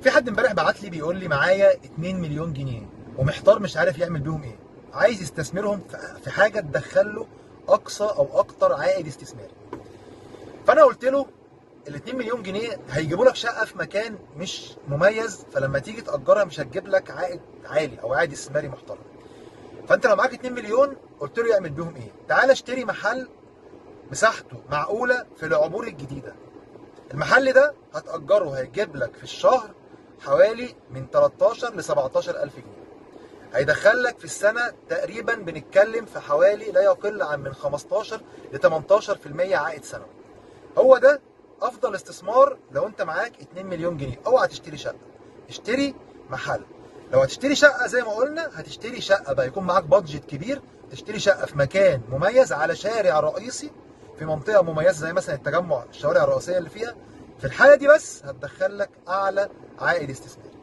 في حد امبارح بعت لي بيقول لي معايا 2 مليون جنيه ومحتار مش عارف يعمل بيهم ايه. عايز يستثمرهم في حاجه تدخل له اقصى او اكتر عائد استثماري. فانا قلت له ال 2 مليون جنيه هيجيبوا لك شقه في مكان مش مميز، فلما تيجي تاجرها مش هتجيب لك عائد عالي او عائد استثماري محترم. فانت لو معاك 2 مليون قلت له يعمل بيهم ايه؟ تعال اشتري محل مساحته معقوله في العبور الجديده. المحل ده هتأجره هيجيب لك في الشهر حوالي من 13 ل 17 ألف جنيه. هيدخل لك في السنة تقريبا بنتكلم في حوالي لا يقل عن من 15 ل 18% عائد سنوي. هو ده أفضل استثمار لو أنت معاك 2 مليون جنيه. أوعى تشتري شقة، اشتري محل. لو هتشتري شقة زي ما قلنا هتشتري شقة بقى يكون معاك بادجت كبير، تشتري شقة في مكان مميز على شارع رئيسي في منطقة مميزة زي مثلا التجمع، الشوارع الرئيسية اللي فيها. في الحالة دي بس هتدخل لك أعلى عائد استثماري.